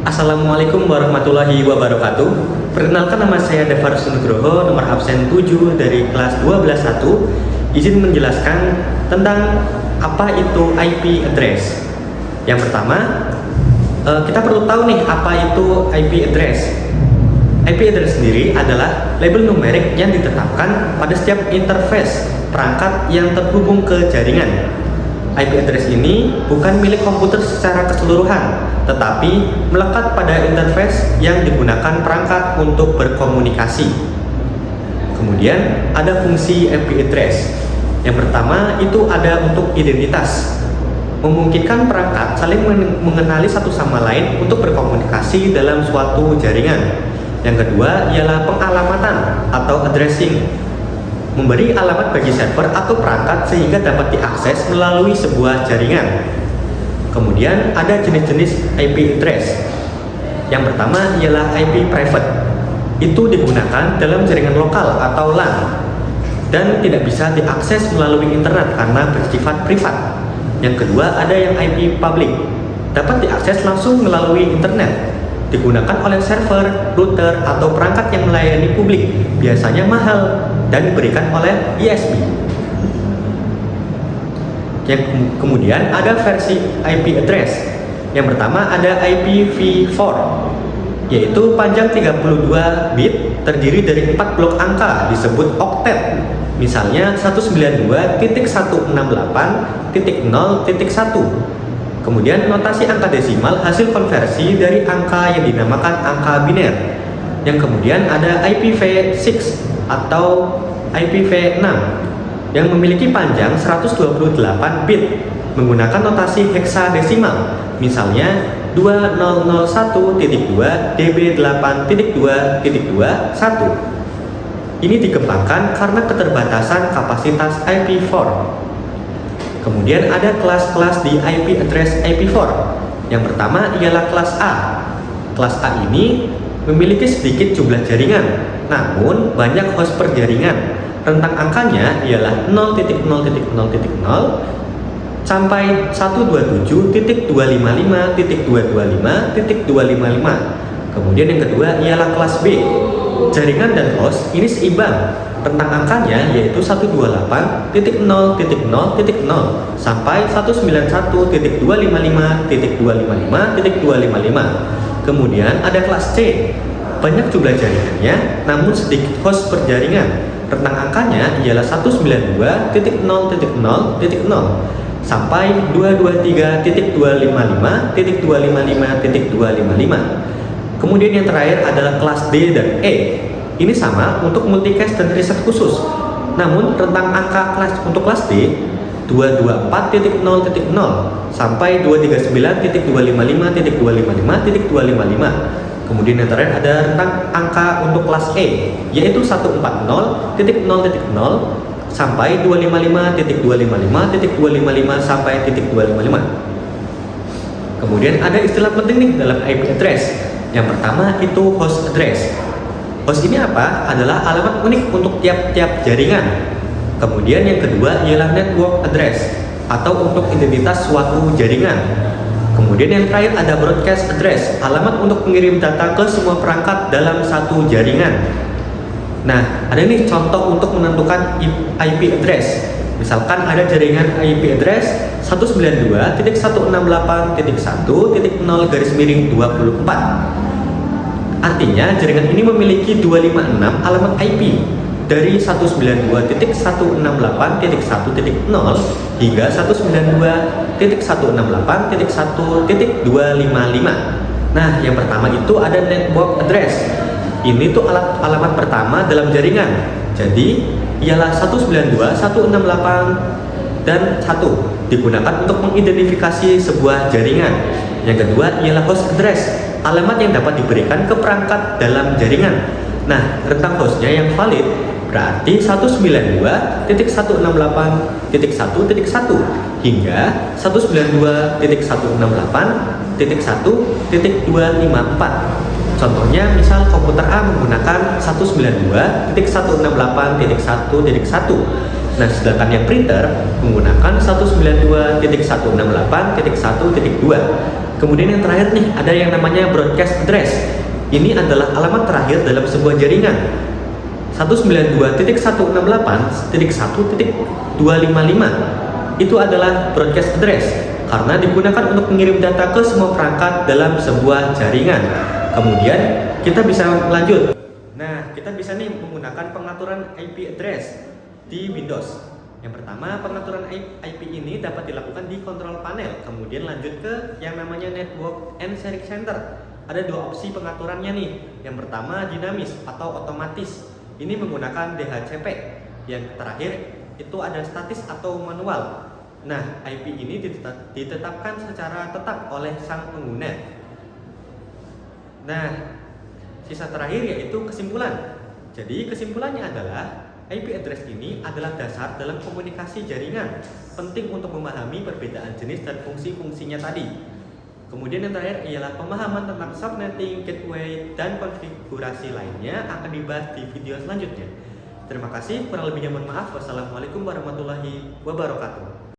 Assalamualaikum warahmatullahi wabarakatuh. Perkenalkan, nama saya Davarus Nugroho, nomor absen 7 dari kelas 12.1. Izin menjelaskan tentang apa itu IP address. Yang pertama, kita perlu tahu nih apa itu IP address. IP address sendiri adalah label numerik yang ditetapkan pada setiap interface perangkat yang terhubung ke jaringan. IP address ini bukan milik komputer secara keseluruhan, tetapi melekat pada interface yang digunakan perangkat untuk berkomunikasi. Kemudian ada fungsi IP address. Yang pertama itu ada untuk identitas, memungkinkan perangkat saling mengenali satu sama lain untuk berkomunikasi dalam suatu jaringan. Yang kedua ialah pengalamatan atau addressing, memberi alamat bagi server atau perangkat sehingga dapat diakses melalui sebuah jaringan. Kemudian ada jenis-jenis IP address. Yang pertama ialah IP private. Itu digunakan dalam jaringan lokal atau LAN dan tidak bisa diakses melalui internet karena bersifat privat. Yang kedua ada yang IP public, dapat diakses langsung melalui internet, digunakan oleh server, router, atau perangkat yang melayani publik, biasanya mahal dan diberikan oleh ISP. Yang kemudian ada versi IP address. Yang pertama ada IPv4, yaitu panjang 32 bit, terdiri dari 4 blok angka disebut oktet. Misalnya 192.168.0.1. Kemudian notasi angka desimal hasil konversi dari angka yang dinamakan angka biner. Yang kemudian ada IPv6 atau IPv6 yang memiliki panjang 128 bit menggunakan notasi heksadesimal. Misalnya 2001.2db8.2.21. Ini dikembangkan karena keterbatasan kapasitas IP4. Kemudian ada kelas-kelas di IP address IP4. Yang pertama ialah kelas A. Kelas A ini memiliki sedikit jumlah jaringan, namun banyak host per jaringan. Rentang angkanya ialah 0.0.0.0 sampai 127.255.225.255. Kemudian yang kedua ialah kelas B. Jaringan dan host ini seimbang. Rentang angkanya yaitu 128.0.0.0 sampai 191.255.255.255. Kemudian ada kelas C. Banyak jumlah jaringannya, namun sedikit host per jaringan. Rentang angkanya ialah 192.0.0.0 sampai 223.255.255.255. Kemudian yang terakhir adalah kelas D dan E. Ini sama untuk multicast dan riset khusus. Namun rentang angka kelas untuk kelas D 224.0.0 sampai 239.255.255.255. Kemudian yang terakhir ada rentang angka untuk kelas E, yaitu 140.0.0 sampai 255.255.255 sampai 255. Kemudian ada istilah penting nih dalam IP address. Yang pertama itu host address. Host ini apa? Adalah alamat unik untuk tiap-tiap jaringan. Kemudian yang kedua ialah network address atau untuk identitas suatu jaringan. Kemudian yang terakhir ada broadcast address, alamat untuk mengirim data ke semua perangkat dalam satu jaringan. Nah, ada nih contoh untuk menentukan IP address. Misalkan ada jaringan IP address 192.168.1.0/24. Artinya jaringan ini memiliki 256 alamat IP dari 192.168.1.0 hingga 192.168.1.255. Nah, yang pertama itu ada network address. Ini tuh alamat pertama dalam jaringan. Jadi ialah 192.168 dan 1 digunakan untuk mengidentifikasi sebuah jaringan. Yang kedua ialah host address, alamat yang dapat diberikan ke perangkat dalam jaringan. Nah, rentang hostnya yang valid berarti 192.168.1.1 hingga 192.168.1.254. Contohnya misal komputer A menggunakan 192.168.1.1. Nah, sedangkan yang printer menggunakan 192.168.1.2. Kemudian yang terakhir nih, ada yang namanya broadcast address. Ini adalah alamat terakhir dalam sebuah jaringan. 192.168.1.255 itu adalah broadcast address karena digunakan untuk mengirim data ke semua perangkat dalam sebuah jaringan. Kemudian kita bisa lanjut. Nah, kita bisa nih menggunakan pengaturan IP address di Windows. Yang pertama, pengaturan IP ini dapat dilakukan di control panel. Kemudian lanjut ke yang namanya network and sharing center. Ada dua opsi pengaturannya nih. Yang pertama, dinamis atau otomatis. Ini menggunakan DHCP. Yang terakhir itu ada statis atau manual. Nah, IP ini ditetapkan secara tetap oleh sang pengguna. Nah, sisa terakhir yaitu kesimpulan. Jadi kesimpulannya adalah IP address ini adalah dasar dalam komunikasi jaringan, penting untuk memahami perbedaan jenis dan fungsi-fungsinya tadi. Kemudian yang terakhir ialah pemahaman tentang subnetting, gateway, dan konfigurasi lainnya akan dibahas di video selanjutnya. Terima kasih, kurang lebihnya mohon maaf. Wassalamualaikum warahmatullahi wabarakatuh.